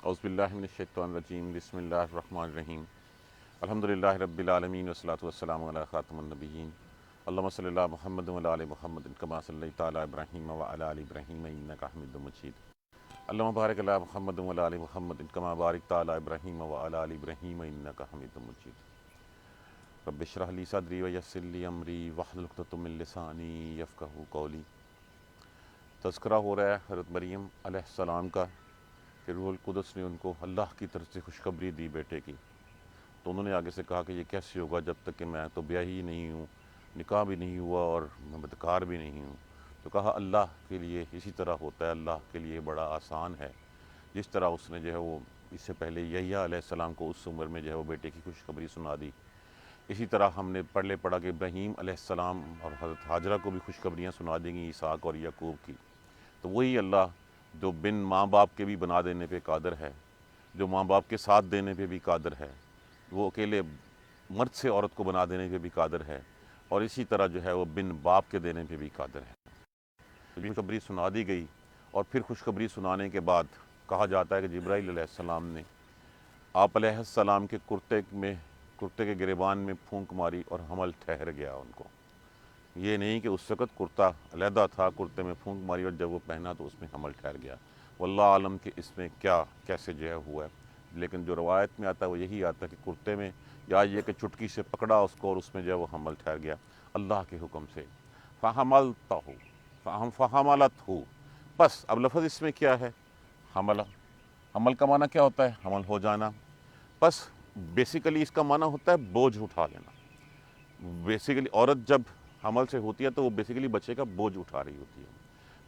اعوذ باللہ من الشیطان الرجیم بسم اللہ الرحمن الرحیم الحمدللہ رب العالمین والصلاة والسلام علی خاتم النبیین اللہم صلی اللہ محمد وعلی آل محمد کما صلیت علی ابراہیم وعلی آل ابراہیم انک حمید مجید اللہم بارک علی محمد وعلی آل محمد کما بارکت علی ابراہیم وعلی آل ابراہیم انک حمید مجید رب اشرح لی صدری ویسر لی امری واحلل عقدۃ من لسانی یفقہوا قولی۔ تذکرہ ہو رہا ہے حضرت مریم علیہ السلام کا کہ روح القدس نے ان کو اللہ کی طرف سے خوشخبری دی بیٹے کی، تو انہوں نے آگے سے کہا کہ یہ کیسے ہوگا جب تک کہ میں تو بیاہی ہی نہیں ہوں، نکاح بھی نہیں ہوا اور میں بدکار بھی نہیں ہوں۔ تو کہا اللہ کے لیے اسی طرح ہوتا ہے، اللہ کے لیے بڑا آسان ہے۔ جس طرح اس نے جو ہے وہ اس سے پہلے یحییٰ علیہ السلام کو اس عمر میں جو ہے وہ بیٹے کی خوشخبری سنا دی، اسی طرح ہم نے پڑھا کہ ابراہیم علیہ السلام اور حضرت ہاجرہ کو بھی خوشخبریاں سنا دیں گی اسحاق اور یعقوب کی۔ تو وہی اللہ جو بن ماں باپ کے بھی بنا دینے پہ قادر ہے، جو ماں باپ کے ساتھ دینے پہ بھی قادر ہے، وہ اکیلے مرد سے عورت کو بنا دینے پہ بھی قادر ہے، اور اسی طرح جو ہے وہ بن باپ کے دینے پہ بھی قادر ہے۔ خوشخبری سنا دی گئی، اور پھر خوشخبری سنانے کے بعد کہا جاتا ہے کہ جبرائیل علیہ السلام نے آپ علیہ السلام کے کرتے کے گریبان میں پھونک ماری اور حمل ٹھہر گیا ان کو۔ یہ نہیں کہ اس وقت کرتا علیحدہ تھا، کرتے میں پھونک ماری اور جب وہ پہنا تو اس میں حمل ٹھہر گیا۔ واللہ عالم کہ اس میں کیسے جو ہے ہوا ہے، لیکن جو روایت میں آتا ہے وہ یہی آتا ہے کہ کرتے میں، یا یہ کہ چٹکی سے پکڑا اس کو اور اس میں جو ہے وہ حمل ٹھہر گیا اللہ کے حکم سے۔ فحملتہ، بس اب لفظ اس میں کیا ہے؟ حمل۔ حمل کا معنی کیا ہوتا ہے؟ حمل ہو جانا۔ بس بیسیکلی اس کا معنی ہوتا ہے بوجھ اٹھا لینا۔ بیسیکلی عورت جب حمل سے ہوتی ہے تو وہ بیسیکلی بچے کا بوجھ اٹھا رہی ہوتی ہے۔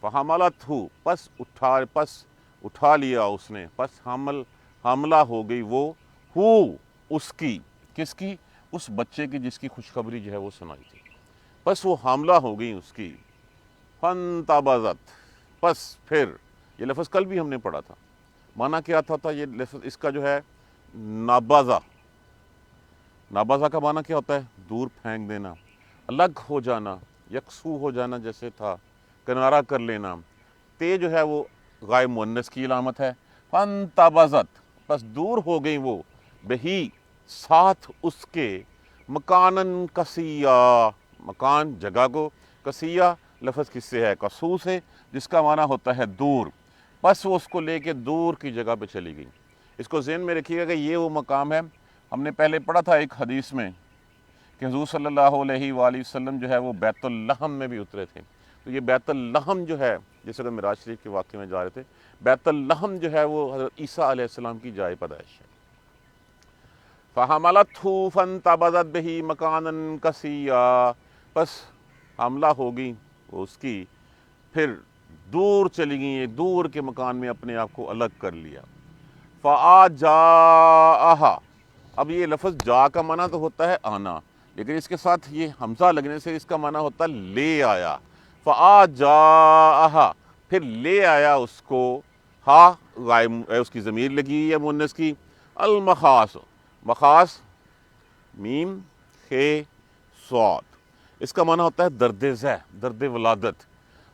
فحملتہ، پس اٹھا لیا اس نے، پس حاملہ ہو گئی وہ، اس کی، کس کی؟ اس بچے کی جس کی خوشخبری جو ہے وہ سنائی تھی، پس وہ حاملہ ہو گئی اس کی۔ فانتبذت، پس پھر، یہ لفظ کل بھی ہم نے پڑھا تھا، معنی کیا تھا یہ لفظ اس کا جو ہے نابازہ۔ نابازہ کا معنی کیا ہوتا ہے؟ دور پھینک دینا، الگ ہو جانا، یکسو ہو جانا جیسے تھا، کنارہ کر لینا۔ تے جو ہے وہ غائب مؤنث کی علامت ہے۔ فانتبذت، پس دور ہو گئی وہ، بہی، ساتھ اس کے، مکانن قصیا، مکان جگہ کو، قصیا لفظ کس سے ہے؟ قصو سے، جس کا معنی ہوتا ہے دور۔ پس وہ اس کو لے کے دور کی جگہ پہ چلی گئی۔ اس کو ذہن میں رکھیے گا کہ یہ وہ مقام ہے، ہم نے پہلے پڑھا تھا ایک حدیث میں کہ حضور صلی اللہ علیہ وآلہ وسلم جو ہے وہ بیت اللحم میں بھی اترے تھے۔ تو یہ بیت اللحم جو ہے، جس وقت معراج شریف کے واقعے میں جا رہے تھے، بیت اللحم جو ہے وہ حضرت عیسیٰ علیہ السلام کی جائے پیدائش ہے۔ فحملتہ فانتبذت بہ مکانا قصیا، پس حاملہ ہو گئی وہ اس کی، پھر دور چلی گئی، ایک دور کے مکان میں اپنے آپ کو الگ کر لیا۔ فآجاءہا، اب یہ لفظ جا کا معنی تو ہوتا ہے آنا، لیکن اس کے ساتھ یہ حمزہ لگنے سے اس کا معنی ہوتا ہے لے آیا۔ فآجاءہا، پھر لے آیا اس کو، ہا غائب اس کی ضمیر لگی ہے مؤنث کی، المخاص، مخاص میم خے صاد، اس کا معنی ہوتا ہے درد زہ، درد ولادت،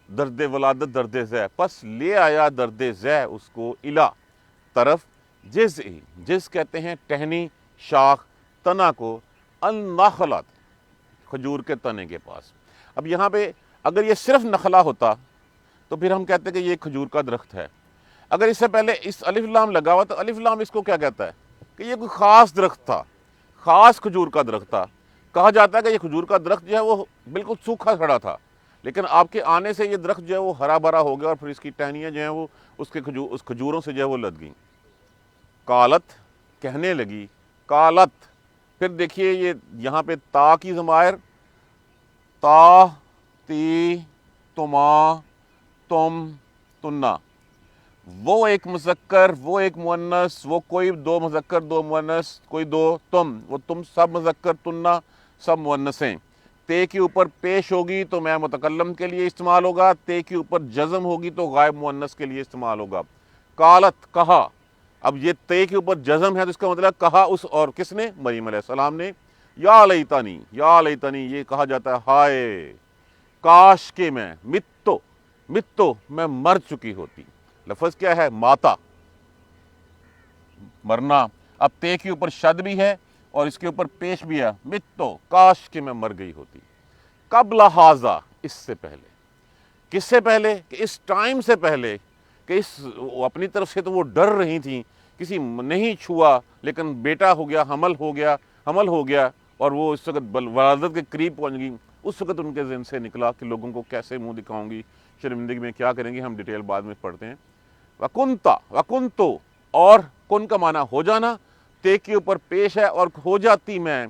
درد ولادت، درد زہ۔ پس لے آیا درد زہ اس کو، الا، طرف، جز کہتے ہیں ٹہنی، شاخ، تنا کو، النخلت، کھجور کے تنے کے پاس۔ اب یہاں پہ اگر یہ صرف نخلا ہوتا تو پھر ہم کہتے کہ یہ کھجور کا درخت ہے۔ اگر اس سے پہلے اس الف لام لگا ہوا تو الف لام اس کو کیا کہتا ہے؟ کہ یہ کوئی خاص درخت تھا، خاص کھجور کا درخت تھا۔ کہا جاتا ہے کہ یہ کھجور کا درخت جو ہے وہ بالکل سوکھا کھڑا تھا، لیکن آپ کے آنے سے یہ درخت جو ہے وہ ہرا بھرا ہو گیا، اور پھر اس کی ٹہنیاں جو ہیں وہ اس کھجوروں سے جو ہے وہ لد گئیں۔ قالت، کہنے لگی، قالت، پھر دیکھیے یہ یہاں پہ تا کی ضمائر، تا، تی، تما، تم، تنا، وہ ایک مذکر، وہ ایک مؤنث، وہ کوئی دو مذکر دو مؤنث، کوئی دو تم، وہ تم سب مذکر، تنا سب مؤنثیں۔ تے کے اوپر پیش ہوگی تو میں متکلم کے لیے استعمال ہوگا، تے کے اوپر جزم ہوگی تو غائب مؤنث کے لیے استعمال ہوگا۔ قالت، کہا، اب یہ تے کے اوپر جزم ہے تو اس کا مطلب کہا اس، اور کس نے؟ مریم علیہ السلام نے۔ یا لیتنی، یا لیتنی، یہ کہا جاتا ہے ہائے کاش کہ میں، متو میں مر چکی ہوتی۔ لفظ کیا ہے؟ ماتا، مرنا. اب تے کے اوپر شد بھی ہے اور اس کے اوپر پیش بھی ہے. مت تو کاش کہ میں مر گئی ہوتی. قبل ھذا اس سے پہلے. کس سے پہلے؟ کہ اس ٹائم سے پہلے کہ اپنی طرف سے تو وہ ڈر رہی تھیں، کسی نہیں چھوا لیکن بیٹا ہو گیا، حمل ہو گیا اور وہ اس وقت ولادت کے قریب پہنچ گئی. اس وقت ان کے ذہن سے نکلا کہ لوگوں کو کیسے منہ دکھاؤں گی، شرمندگی میں کیا کریں گی. ہم ڈیٹیل بعد میں پڑھتے ہیں. وکنتو اور کن کا معنی ہو جانا، تے کے اوپر پیش ہے اور ہو جاتی میں.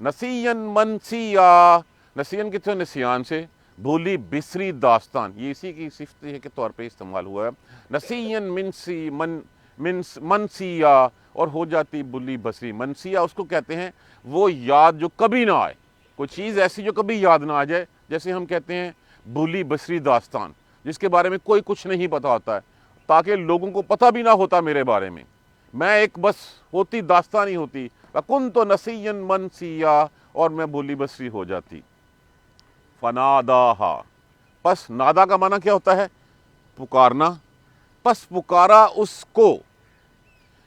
نسین منسیا، نسین کس سے؟ نسیان سے، بھولی بسری داستان. یہ اسی کی صفت کے طور پہ استعمال ہوا ہے. نسین منسیا اور ہو جاتی بھولی بسری. منسیا اس کو کہتے ہیں وہ یاد جو کبھی نہ آئے، کوئی چیز ایسی جو کبھی یاد نہ آ جائے. جیسے ہم کہتے ہیں بھولی بسری داستان، جس کے بارے میں کوئی کچھ نہیں پتا ہوتا ہے، تاکہ لوگوں کو پتہ بھی نہ ہوتا میرے بارے میں ایک بس ہوتی داستان ہی ہوتی. وَكُنْتُ نَسِيًّا مَنْسِيًّا اور میں بھولی بسری ہو جاتی. فَنَادَاهَا پس نادا کا معنی کیا ہوتا ہے؟ پکارنا. پس پکارا اس کو،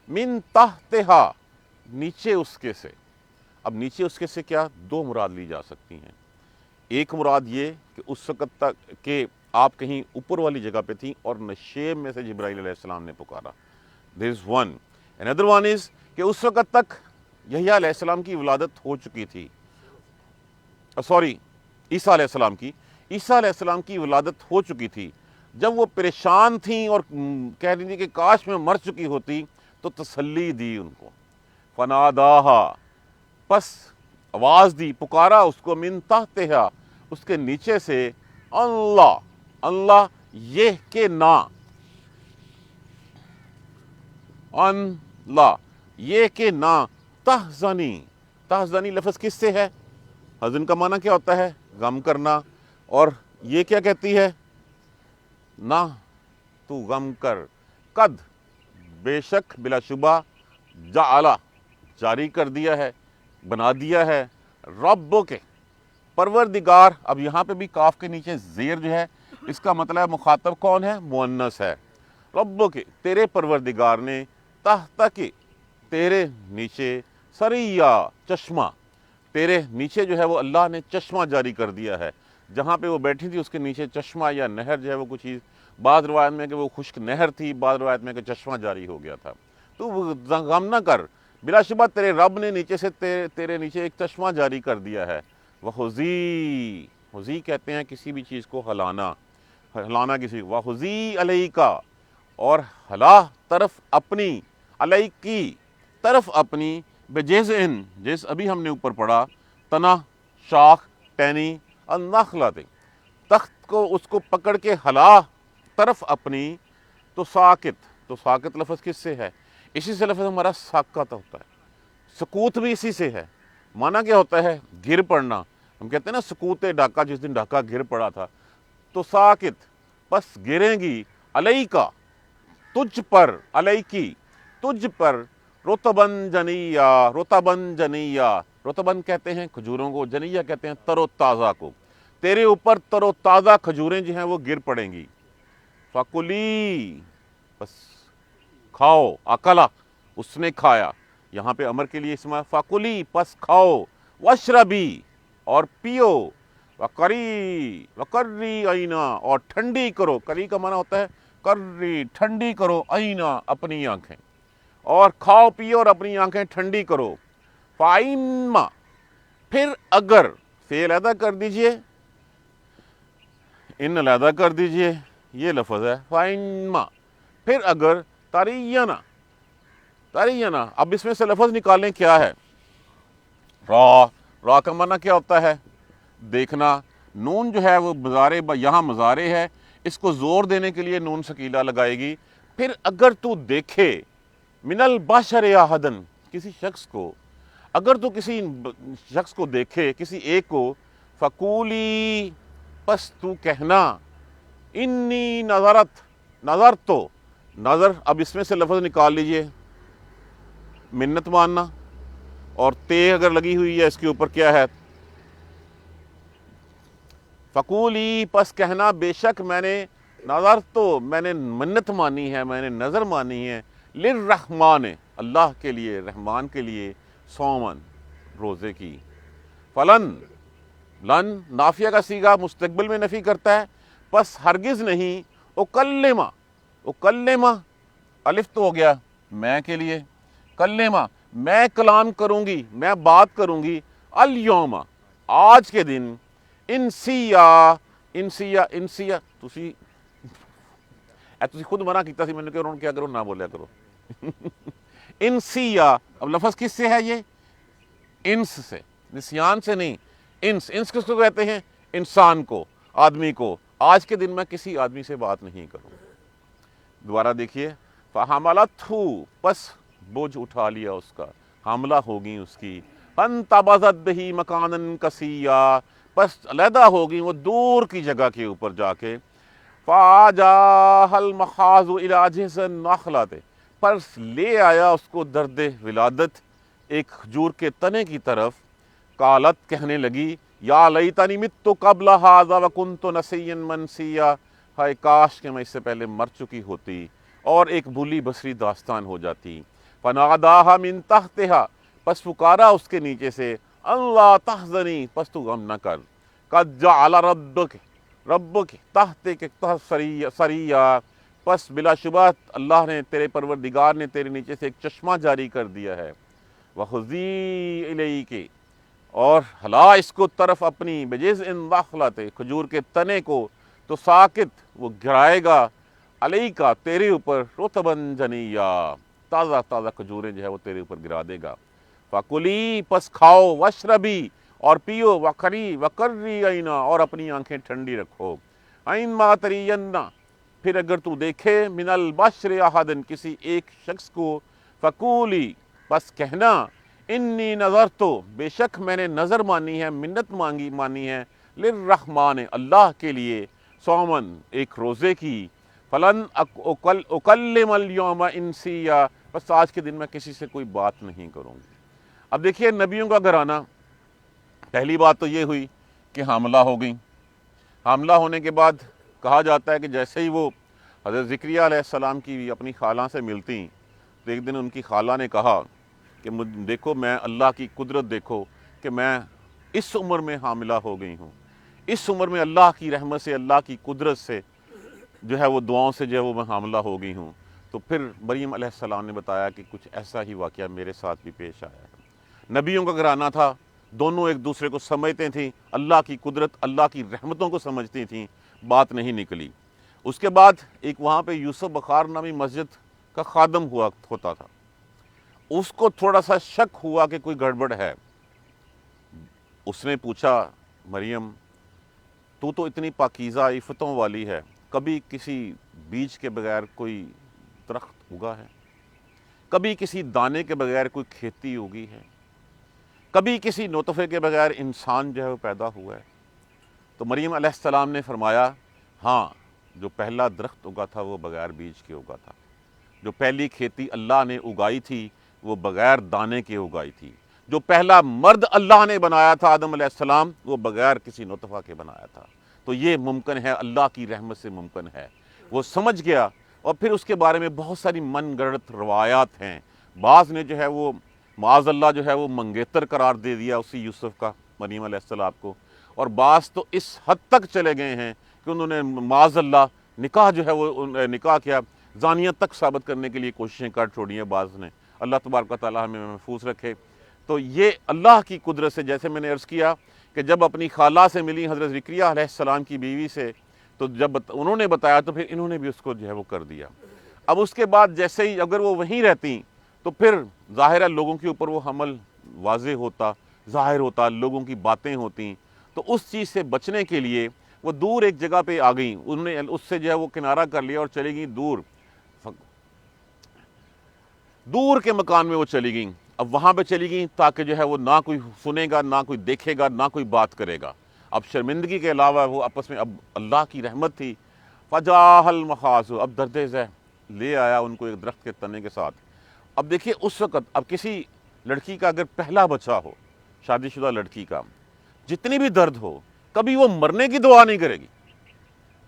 من تحتہا نیچے اس کے سے. اب نیچے اس کے سے کیا؟ دو مراد لی جا سکتی ہیں. ایک مراد یہ کہ اس وقت تک کہ آپ کہیں اوپر والی جگہ پہ تھیں اور نشیب میں سے جبرائیل علیہ السلام نے پکارا. There is one. Another one is کہ اس وقت تک یحییٰ علیہ السلام کی ولادت ہو چکی تھی. عیسیٰ علیہ السلام کی ولادت ہو چکی تھی. جب وہ پریشان تھیں اور کہہ رہی تھی کہ کاش میں مر چکی ہوتی، تو تسلی دی ان کو. فناداہا پس آواز دی، پکارا اس کو، من تحتہا اس کے نیچے سے. اللہ یہ کہ نہ، اللہ یہ کہ نہ، تحزنی لفظ کس سے ہے؟ حزن کا معنی کیا ہوتا ہے؟ غم کرنا. اور یہ کیا کہتی ہے؟ نہ تو غم کر. قد بے شک بلا شبہ، جعلا جاری کر دیا ہے، بنا دیا ہے، رب کے پروردگار. اب یہاں پہ بھی کاف کے نیچے زیر جو ہے، اس کا مطلب مخاطب کون ہے؟ مؤنث ہے. رب کے تیرے پروردگار نے، تحت کے تیرے نیچے، سریا چشمہ تیرے نیچے جو ہے وہ اللہ نے چشمہ جاری کر دیا ہے. جہاں پہ وہ بیٹھی تھی اس کے نیچے چشمہ یا نہر جو ہے وہ کچھ چیز، بعض روایت میں کہ وہ خشک نہر تھی، بعض روایت میں کہ چشمہ جاری ہو گیا تھا. تو غم نہ کر، بلا شبہ تیرے رب نے نیچے سے تیرے نیچے ایک چشمہ جاری کر دیا ہے. وَحُزِی کہتے ہیں کسی بھی چیز کو ہلانا کسی. وَحُزِی عَلَيْکَ اور ہلا طرف اپنی، علیہ کی طرف اپنی، بجزعن جس ابھی ہم نے اوپر پڑھا، تنا شاخ، ٹہنی، النخلۃ تخت کو، اس کو پکڑ کے ہلا طرف اپنی. تو ساکت لفظ کس سے ہے؟ اسی سے لفظ ہمارا ساکت ہوتا ہے. سکوت بھی اسی سے ہے. معنی کیا ہوتا ہے؟ گر پڑنا. ہم کہتے ہیں نا سکوت ڈھاکہ، جس دن ڈھاکہ گر پڑا تھا. تو ساکت پس گریں گی، علیہ کا تجھ پر، علیہ کی تجھ پر، رطبن جنیہ. رطبن کہتے ہیں کھجوروں کو، جنیہ کہتے ہیں تر و تازہ کو. تیرے اوپر تر و تازہ کھجوریں جو ہیں وہ گر پڑیں گی. فَکُلِی بس کھاؤ، اکلا اس نے کھایا. یہاں پہ امر کے لیے اسم ہے. فَکُلِی پس کھاؤ، وَاشْرَبِی اور پیو، وَقَرِّی عَیْنَا اور ٹھنڈی کرو. کری کا معنی ہوتا ہے کرری، ٹھنڈی کرو، عینا اپنی آنکھیں. اور کھاؤ پیو اور اپنی آنکھیں ٹھنڈی کرو. فَإِنَّ پھر اگر، فعل علیحدہ کر دیجئے، ان علیحدہ کر دیجئے، یہ لفظ ہے. فَإِنَّ پھر اگر، ترینا. اب اس میں سے لفظ نکالیں کیا ہے؟ را کا معنی کیا ہوتا ہے؟ دیکھنا. نون جو ہے وہ یہاں مضارع ہے، اس کو زور دینے کے لیے نون ثقیلہ لگائے گی. پھر اگر تو دیکھے، من البشر احدن کسی شخص کو، اگر تو کسی شخص کو دیکھے، کسی ایک کو، فقولی پس تو کہنا، انی نظرت تو نظر. اب اس میں سے لفظ نکال لیجئے، منت ماننا. اور تے اگر لگی ہوئی ہے اس کے اوپر کیا ہے؟ فقولی پس کہنا، بے شک میں نے، نظر تو میں نے منت مانی ہے، میں نے نظر مانی ہے، للرحمن اللہ کے لیے، رحمان کے لیے صومن روزے کی۔ فلن، لن نافیہ کا صیغہ مستقبل میں نفی کرتا ہے، پس ہرگز نہیں، اکلمہ، اکلمہ الف تو ہو گیا میں کے لیے، کلمہ میں کلام کروں گی، میں بات کروں گی، الیوم آج کے دن، انسیا، انسیا، انسیا تسی خود منع کیتا سی میں نے کہ کیا کرو نہ بولیا کرو انسیا، اب لفظ کس سے ہے یہ؟ انس سے، نسیان سے نہیں، انس، انس کس کو کہتے ہیں؟ انسان کو، آدمی کو۔ آج کے دن میں کسی آدمی سے بات نہیں کروں۔ دوبارہ دیکھیے، فَحَمَلَتْهُ پس بوجھ اٹھا لیا اس کا، حاملہ ہوگی اس کی، فَانْتَبَذَتْ بِهِ مَكَانًا قَصِيًّا پس علیحدہ ہوگی وہ دور کی جگہ کے اوپر جا کے، فَآجَاهَا الْمَخَاضُ إِلَىٰ جِذْعِ النَّخْلَةِ پر لے آیا اس کو درد ولادت ایک کھجور کے تنے کی طرف، قالت کہنے لگی، یا لیتنی مت قبل ھذا وکنت نسیا منسیا، ہائے کاش کہ میں اس سے پہلے مر چکی ہوتی اور ایک بھولی بسری داستان ہو جاتی۔ فناداھا من تحتھا پس پکارا اس کے نیچے سے، اللہ تحزنی پس تو غم نہ کر، قد جعل ربک تحتک سریا پس بلا شبہ اللہ نے، تیرے پروردگار نے تیرے نیچے سے ایک چشمہ جاری کر دیا ہے، وَخُذِی إِلَيْكِ اور ہلا اس کو طرف اپنی، بجذع النخلۃ کھجور کے تنے کو، تو ساکت وہ گرائے گا، علیکا تیرے اوپر، رطباً جنیا تازہ تازہ کھجوریں جو ہے وہ تیرے اوپر گرا دے گا، فَكُلِی پس کھاؤ، وَاشْرَبِی اور پیو، وَقَرِّی عَیْنَا اور اپنی آنکھیں ٹھنڈی رکھو، عَیْنَمَا تَرَیَنَّ پھر اگر تو دیکھے، من البشر احدن کسی ایک شخص کو، فَقُولِی بس کہنا، انی نظرتو بے شک میں نے نظر مانی ہے، منت مانی ہے، للرحمن اللہ کے لیے، صومن ایک روزے کی، فلن اکلم اليوم انسیا بس آج کے دن میں کسی سے کوئی بات نہیں کروں گی۔ اب دیکھیے نبیوں کا گھرانہ، پہلی بات تو یہ ہوئی کہ حاملہ ہو گئیں۔ حاملہ ہونے کے بعد کہا جاتا ہے کہ جیسے ہی وہ حضرت زکریا علیہ السلام کی اپنی خالہ سے ملتیں تو ایک دن ان کی خالہ نے کہا کہ دیکھو میں اللہ کی قدرت دیکھو کہ میں اس عمر میں حاملہ ہو گئی ہوں، اس عمر میں اللہ کی رحمت سے، اللہ کی قدرت سے جو ہے وہ دعاؤں سے جو ہے وہ میں حاملہ ہو گئی ہوں۔ تو پھر مریم علیہ السلام نے بتایا کہ کچھ ایسا ہی واقعہ میرے ساتھ بھی پیش آیا ہے۔ نبیوں کا گھرانہ تھا، دونوں ایک دوسرے کو سمجھتے تھیں، اللہ کی قدرت، اللہ کی رحمتوں کو سمجھتی تھیں، بات نہیں نکلی۔ اس کے بعد ایک وہاں پہ یوسف بخار نامی مسجد کا خادم ہوتا تھا، اس کو تھوڑا سا شک ہوا کہ کوئی گڑبڑ ہے۔ اس نے پوچھا، مریم تو اتنی پاکیزہ عفتوں والی ہے، کبھی کسی بیج کے بغیر کوئی درخت اگا ہے؟ کبھی کسی دانے کے بغیر کوئی کھیتی اگی ہے؟ کبھی کسی نطفے کے بغیر انسان جو ہے وہ پیدا ہوا ہے؟ تو مریم علیہ السلام نے فرمایا، ہاں جو پہلا درخت اگا تھا وہ بغیر بیج کے اگا تھا، جو پہلی کھیتی اللہ نے اگائی تھی وہ بغیر دانے کے اگائی تھی، جو پہلا مرد اللہ نے بنایا تھا آدم علیہ السلام وہ بغیر کسی نطفہ کے بنایا تھا۔ تو یہ ممکن ہے، اللہ کی رحمت سے ممکن ہے۔ وہ سمجھ گیا، اور پھر اس کے بارے میں بہت ساری من گڑت روایات ہیں۔ بعض نے جو ہے وہ معاذ اللہ جو ہے وہ منگیتر قرار دے دیا اسی یوسف کا، مریم علیہ السلام کو، اور بعض تو اس حد تک چلے گئے ہیں کہ انہوں نے معاذ اللہ نکاح جو ہے وہ نکاح کیا، زانیت تک ثابت کرنے کے لیے کوششیں کر چھوڑی ہیں بعض نے۔ اللہ تبارک و تعالیٰ ہمیں محفوظ رکھے۔ تو یہ اللہ کی قدرت سے، جیسے میں نے عرض کیا کہ جب اپنی خالہ سے ملی حضرت زکریا علیہ السلام کی بیوی سے، تو جب انہوں نے بتایا تو پھر انہوں نے بھی اس کو جو ہے وہ کر دیا۔ اب اس کے بعد جیسے ہی اگر وہ وہیں رہتی تو پھر ظاہر ہے لوگوں کے اوپر وہ حمل واضح ہوتا، ظاہر ہوتا، لوگوں کی باتیں ہوتی، تو اس چیز سے بچنے کے لیے وہ دور ایک جگہ پہ آ گئیں، انہوں نے اس سے جو ہے وہ کنارہ کر لیا اور چلی گئیں دور کے مکان میں وہ چلی گئیں۔ اب وہاں پہ چلی گئیں تاکہ جو ہے وہ نہ کوئی سنے گا، نہ کوئی دیکھے گا، نہ کوئی بات کرے گا۔ اب شرمندگی کے علاوہ وہ آپس میں، اب اللہ کی رحمت تھی، فجاء المخاض اب درد ذہ لے آیا ان کو ایک درخت کے تنے کے ساتھ۔ اب دیکھیے اس وقت، اب کسی لڑکی کا اگر پہلا بچہ ہو، شادی شدہ لڑکی کا، جتنی بھی درد ہو، کبھی وہ مرنے کی دعا نہیں کرے گی،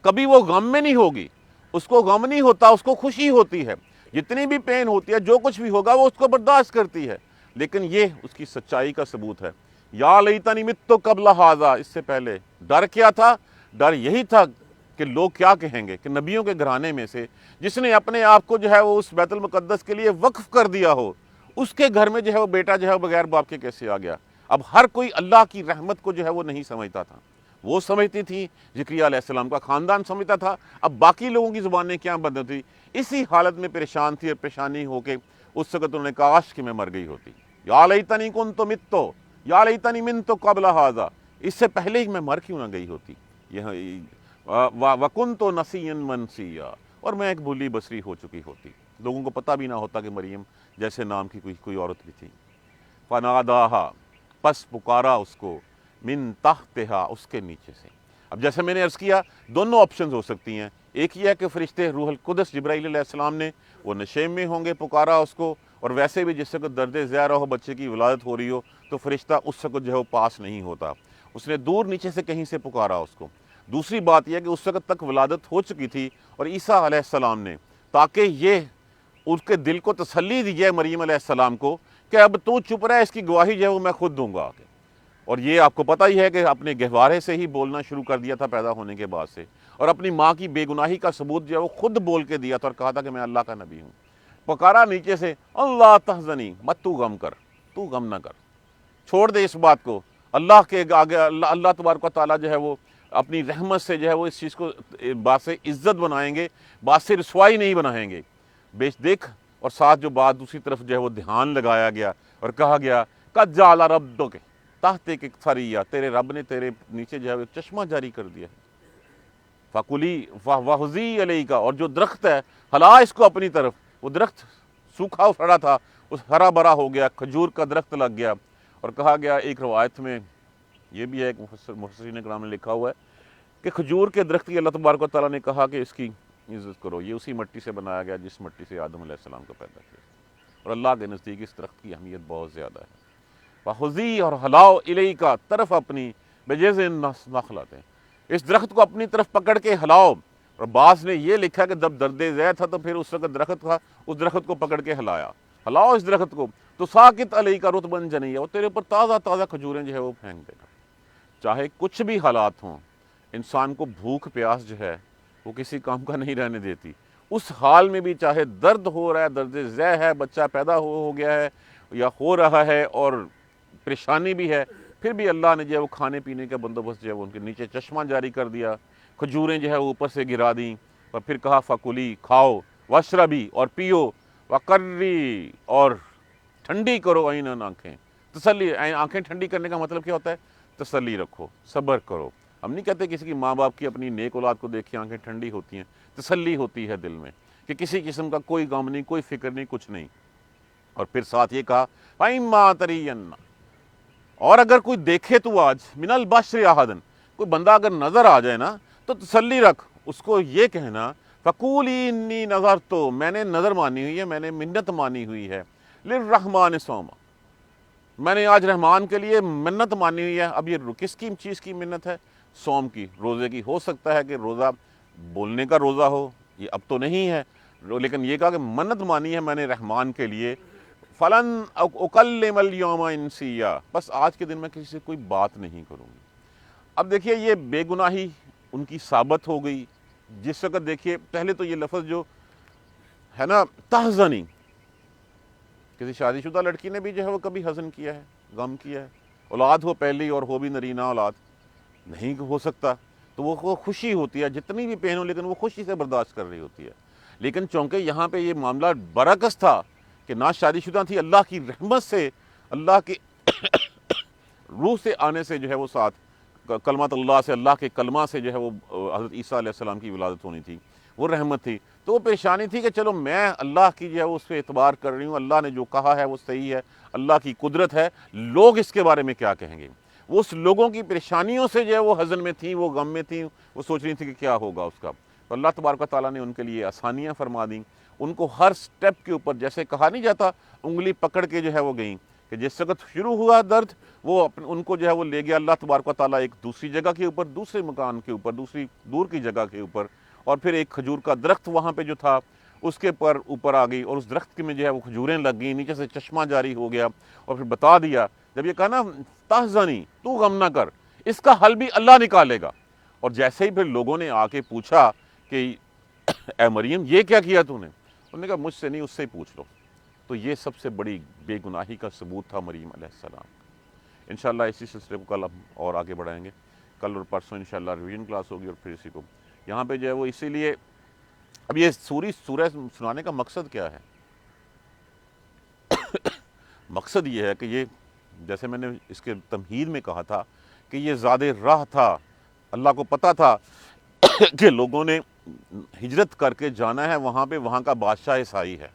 کبھی وہ غم میں نہیں ہوگی، اس کو غم نہیں ہوتا، اس کو خوشی ہوتی ہے، جتنی بھی پین ہوتی ہے، جو کچھ بھی ہوگا وہ اس کو برداشت کرتی ہے، لیکن یہ اس کی سچائی کا ثبوت ہے۔ یا لیتنی مت قبل ھذا، اس سے پہلے ڈر کیا تھا؟ ڈر یہی تھا کہ لوگ کیا کہیں گے، کہ نبیوں کے گھرانے میں سے جس نے اپنے آپ کو جو ہے وہ اس بیت المقدس کے لیے وقف کر دیا ہو، اس کے گھر میں جو ہے وہ بیٹا جو ہے وہ بغیر باپ کے کیسے آ گیا؟ اب ہر کوئی اللہ کی رحمت کو جو ہے وہ نہیں سمجھتا تھا، وہ سمجھتی تھی، زکریا علیہ السلام کا خاندان سمجھتا تھا، اب باقی لوگوں کی زبانیں کیا بند تھی۔ اسی حالت میں پریشان تھی اور پریشانی ہو کے اس وقت انہوں نے کاش کہ میں مر گئی ہوتی۔ یا لیتنی کنت مت، یا لیتنی منت قبل ھذا، اس سے پہلے ہی میں مر کیوں نہ گئی ہوتی، وکنت نسیا منسیا، اور میں ایک بھولی بسری ہو چکی ہوتی، لوگوں کو پتہ بھی نہ ہوتا کہ مریم جیسے نام کی کوئی عورت بھی تھی۔ فناداہا، پس پکارا اس کو، من تحتہا، اس کے نیچے سے۔ اب جیسے میں نے عرض کیا، دونوں آپشنز ہو سکتی ہیں، ایک یہ ہے کہ فرشتے روح القدس جبرائیل علیہ السلام نے وہ نشیم میں ہوں گے، پکارا اس کو، اور ویسے بھی جس وقت درد زیرہ ہو، بچے کی ولادت ہو رہی ہو، تو فرشتہ اس وقت جو ہے وہ پاس نہیں ہوتا، اس نے دور نیچے سے کہیں سے پکارا اس کو۔ دوسری بات یہ ہے کہ اس وقت تک ولادت ہو چکی تھی، اور عیسیٰ علیہ السلام نے، تاکہ یہ اس کے دل کو تسلی دی جائے مریم علیہ السلام کو کہ اب تو چپ رہا ہے، اس کی گواہی جو ہے وہ میں خود دوں گا آگے۔ اور یہ آپ کو پتہ ہی ہے کہ اپنے گہوارے سے ہی بولنا شروع کر دیا تھا پیدا ہونے کے بعد سے، اور اپنی ماں کی بے گناہی کا ثبوت جو ہے وہ خود بول کے دیا تھا، اور کہا تھا کہ میں اللہ کا نبی ہوں۔ پکارا نیچے سے، اللہ تحزنی، مت تو غم کر، تو غم نہ کر، چھوڑ دے اس بات کو، اللہ کے آگے اللہ تبارک و تعالیٰ جو ہے وہ اپنی رحمت سے جو ہے وہ اس چیز کو بات سے عزت بنائیں گے، بات سے رسوائی نہیں بنائیں گے۔ بیش دیکھ، اور ساتھ جو بات دوسری طرف جو ہے وہ دھیان لگایا گیا اور کہا گیا، قد جعل ربک تحتک ثریا، تیرے رب نے تیرے نیچے جو ہے وہ ایک چشمہ جاری کر دیا ہے۔ فکلی وحزی علیک، اور جو درخت ہے ہلا اس کو اپنی طرف، وہ درخت سوکھا پڑا تھا، اس ہرا بھرا ہو گیا، کھجور کا درخت لگ گیا۔ اور کہا گیا ایک روایت میں یہ بھی ہے، ایک مفسرین کرام نے لکھا ہوا ہے کہ کھجور کے درخت کی اللہ تبارک و تعالیٰ نے کہا کہ اس کی عزت کرو، یہ اسی مٹی سے بنایا گیا جس مٹی سے آدم علیہ السلام کو پیدا کیا، اور اللہ کے نزدیک اس درخت کی اہمیت بہت زیادہ ہے۔ وحزی، اور ہلاؤ الیکا، طرف اپنی، بجذع النخلۃ، اس درخت کو اپنی طرف پکڑ کے ہلاؤ۔ اور بعض نے یہ لکھا کہ جب درد ذیل تھا تو پھر اس وقت درخت تھا، اس درخت کو پکڑ کے ہلایا، ہلاؤ اس درخت کو، تو ساقط علیکا رطبا جنیا، وہ تیرے اوپر تازہ تازہ کھجوریں جو ہے وہ پھینک دے گا۔ چاہے کچھ بھی حالات ہوں، انسان کو بھوک پیاس جو ہے وہ کسی کام کا نہیں رہنے دیتی، اس حال میں بھی چاہے درد ہو رہا ہے، درد ذیل ہے، بچہ پیدا ہو گیا ہے یا ہو رہا ہے، اور پریشانی بھی ہے، پھر بھی اللہ نے جو ہے وہ کھانے پینے کا بندوبست جو ہے وہ ان کے نیچے چشمہ جاری کر دیا، کھجوریں جو ہے وہ اوپر سے گرا دیں، اور پھر کہا فکلی، کھاؤ، واشربی، اور پیو، وقری، اور ٹھنڈی کرو عیناً، آنکھیں، تسلی، آنکھیں ٹھنڈی کرنے کا مطلب کیا ہوتا ہے؟ تسلی رکھو، صبر کرو۔ ہم نہیں کہتے کسی کی ماں باپ کی اپنی نیک اولاد کو دیکھ کے آنکھیں ٹھنڈی ہوتی ہیں، تسلی ہوتی ہے دل میں کہ کسی قسم کا کوئی غم نہیں، کوئی فکر نہیں، کچھ نہیں۔ اور پھر ساتھ یہ کہا فَإِمَّا تَرِيَنَّ، اور اگر کوئی دیکھے تو آج من البشر احدن، کوئی بندہ اگر نظر آ جائے نا تو تسلی رکھ، اس کو یہ کہنا فَقُولِي إِنِّي نَذَرْتُ، میں نے نظر مانی ہوئی ہے، میں نے منت مانی ہوئی ہے، لِلرَّحْمَٰنِ صَوْمًا، میں نے آج رحمان کے لیے منت مانی ہوئی ہے۔ اب یہ کس کی چیز کی منت ہے؟ صوم کی، روزے کی۔ ہو سکتا ہے کہ روزہ بولنے کا روزہ ہو، یہ اب تو نہیں ہے، لیکن یہ کہا کہ منت مانی ہے میں نے رحمان کے لیے، فلن اکلم اليوم انسیا، بس آج کے دن میں کسی سے کوئی بات نہیں کروں گی۔ اب دیکھیے یہ بے گناہی ان کی ثابت ہو گئی۔ جس وقت دیکھیے پہلے تو یہ لفظ جو ہے نا تحزنی، کسی شادی شدہ لڑکی نے بھی جو ہے وہ کبھی حزن کیا ہے، غم کیا ہے؟ اولاد ہو پہلی اور ہو بھی نرینہ اولاد، نہیں ہو سکتا، تو وہ خوشی ہوتی ہے، جتنی بھی پین ہو لیکن وہ خوشی سے برداشت کر رہی ہوتی ہے۔ لیکن چونکہ یہاں پہ یہ معاملہ برعکس تھا کہ نہ شادی شدہ تھی، اللہ کی رحمت سے، اللہ کے روح سے آنے سے جو ہے وہ ساتھ کلمات اللہ سے، اللہ کے کلمہ سے جو ہے وہ حضرت عیسیٰ علیہ السلام کی ولادت ہونی تھی، وہ رحمت تھی۔ تو وہ پریشانی تھی کہ چلو میں اللہ کی جو ہے اس پہ اعتبار کر رہی ہوں، اللہ نے جو کہا ہے وہ صحیح ہے، اللہ کی قدرت ہے، لوگ اس کے بارے میں کیا کہیں گے؟ وہ اس لوگوں کی پریشانیوں سے جو ہے وہ حزن میں تھیں، وہ غم میں تھیں، وہ سوچ رہی تھی کہ کیا ہوگا اس کا۔ تو اللہ تبارک و تعالیٰ نے ان کے لیے آسانیاں فرما دیں، ان کو ہر سٹیپ کے اوپر، جیسے کہا نہیں جاتا انگلی پکڑ کے جو ہے وہ گئیں، کہ جس وقت شروع ہوا درد وہ ان کو جو ہے وہ لے گیا اللہ تبارک و تعالیٰ ایک دوسری جگہ کے اوپر، دوسرے مکان کے اوپر، دوسری دور کی جگہ کے اوپر، اور پھر ایک کھجور کا درخت وہاں پہ جو تھا اس کے پر اوپر آ گئی اور اس درخت میں جو ہے وہ کھجوریں لگ گئیں، نیچے سے چشمہ جاری ہو گیا، اور پھر بتا دیا، جب یہ کہا نا تحزنی، تو غم نہ کر، اس کا حل بھی اللہ نکالے گا۔ اور جیسے ہی پھر لوگوں نے آ کے پوچھا کہ اے مریم یہ کیا کیا تو نے، انہوں نے کہا مجھ سے نہیں، اس سے ہی پوچھ لو۔ تو یہ سب سے بڑی بے گناہی کا ثبوت تھا مریم علیہ السلام۔ انشاءاللہ اسی سلسلے کو کل ہم اور آگے بڑھائیں گے، کل اور پرسوں انشاءاللہ ریویژن کلاس ہوگی، اور پھر اسی کو یہاں پہ جو ہے وہ اسی لیے اب یہ سورہ سنانے کا مقصد کیا ہے؟ مقصد یہ ہے کہ یہ جیسے میں نے اس کے تمہید میں کہا تھا کہ یہ زاد راہ تھا، اللہ کو پتہ تھا کہ لوگوں نے ہجرت کر کے جانا ہے وہاں پہ، وہاں کا بادشاہ عیسائی ہے،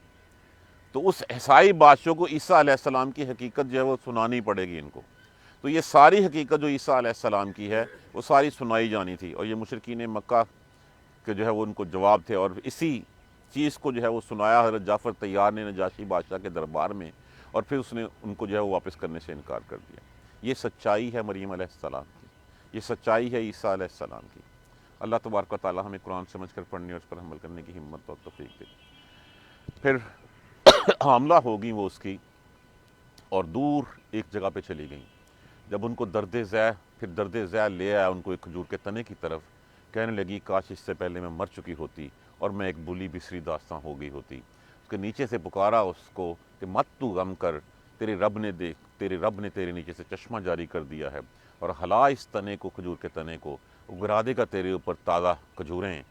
تو اس عیسائی بادشاہ کو عیسیٰ علیہ السلام کی حقیقت جو ہے وہ سنانی پڑے گی ان کو۔ تو یہ ساری حقیقت جو عیسیٰ علیہ السلام کی ہے وہ ساری سنائی جانی تھی، اور یہ مشرکین مکہ کے جو ہے وہ ان کو جواب تھے، اور اسی چیز کو جو ہے وہ سنایا حضرت جعفر طیار نے نجاشی بادشاہ کے دربار میں، اور پھر اس نے ان کو جو ہے وہ واپس کرنے سے انکار کر دیا۔ یہ سچائی ہے مریم علیہ السلام کی، یہ سچائی ہے عیسیٰ علیہ السلام کی۔ اللہ تبارک و تعالی ہمیں قرآن سمجھ کر پڑھنے اور اس پر عمل کرنے کی ہمت اور توفیق دے۔ پھر حاملہ ہوگی وہ اس کی، اور دور ایک جگہ پہ چلی گئیں۔ جب ان کو درد ذیل، پھر درد ذیل لے آیا ان کو ایک کھجور کے تنے کی طرف، کہنے لگی کاش اس سے پہلے میں مر چکی ہوتی اور میں ایک بلی بسری داستان ہو گئی ہوتی۔ اس کے نیچے سے پکارا اس کو کہ مت تو غم کر، تیرے رب نے تیرے نیچے سے چشمہ جاری کر دیا ہے، اور ہلا اس تنے کو، کھجور کے تنے کو، گرا دے گا تیرے اوپر تازہ کھجوریں،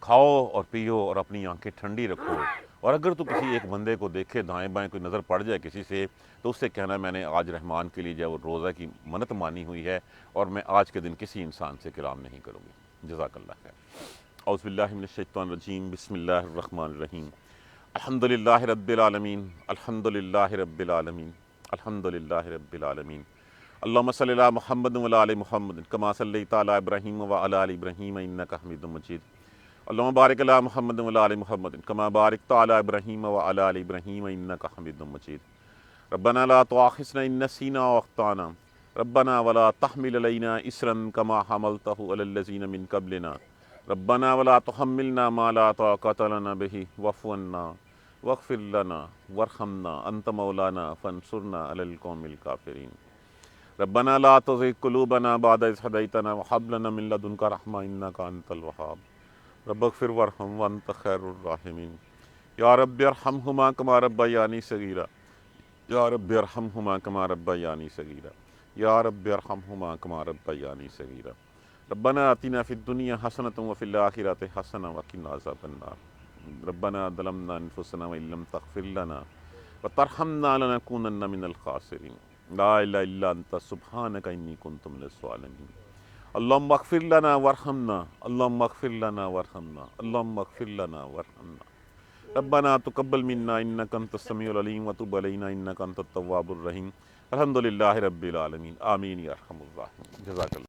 کھاؤ اور پیو اور اپنی آنکھیں ٹھنڈی رکھو، اور اگر تو کسی ایک بندے کو دیکھے دائیں بائیں کوئی نظر پڑ جائے کسی سے، تو اس سے کہنا میں نے آج رحمان کے لیے جو ہے وہ روزہ کی منت مانی ہوئی ہے، اور میں آج کے دن کسی انسان سے کلام نہیں کروں گی۔ جزاک اللہ خیر۔ اعوذ باللہ من الشیطان الرجیم، بسم اللہ الرحمن الرحیم۔ الحمدللہ رب العالمین، الحمدللہ رب العالمین، الحمدللہ رب العالمین۔ اللہم صلی علی محمد وعلی آل محمد کما صلیت علی ابراہیم وعلی آل ابراہیم انک حمید مجید۔ اللہم بارک علی محمد وعلی آل محمد کما بارکت علی ابراہیم وعلی آل ابراہیم انک حمید مجید۔ ربنا لا تؤاخذنا ان نسینا واخطانا، ربنا ولا تحمل علینا اصرا کما حملتہ علی الذین من قبلنا، ربنا ولا تحملنا ما لا طاقة لنا به واعف عنا واغفر لنا وارحمنا انت مولانا فانصرنا على القوم الكافرین۔ ربنا لا تزغ قلوبنا بعد إذ هديتنا وهب لنا من لدنك رحمة إنك أنت الوهاب، رب اغفر وارحم وأنت خير الراحمين۔ یا رب ارحمهما كما ربياني صغيرا، یا رب ارحمهما كما ربياني صغيرا، یا رب ارحمهما كما ربياني صغيرا۔ ربنا آتنا في الدنيا حسنة وفي الآخرة حسنة وقنا عذاب النار۔ ربنا ظلمنا أنفسنا وإن لم تغفر لنا وترحمنا لنكونن من الخاسرين۔ لا الہ الا انت سبحانک انی کنت من الظالمین۔ اللہم اغفر لنا وارحمنا، اللہم اغفر لنا وارحمنا، اللہم اغفر لنا وارحمنا۔ ربنا تقبل منا انک انت السمیع العلیم وتب علینا انک انت التواب الرحیم۔ الحمدللہ رب العالمین، آمین یا ارحم الراحمین۔ جزاک اللہ۔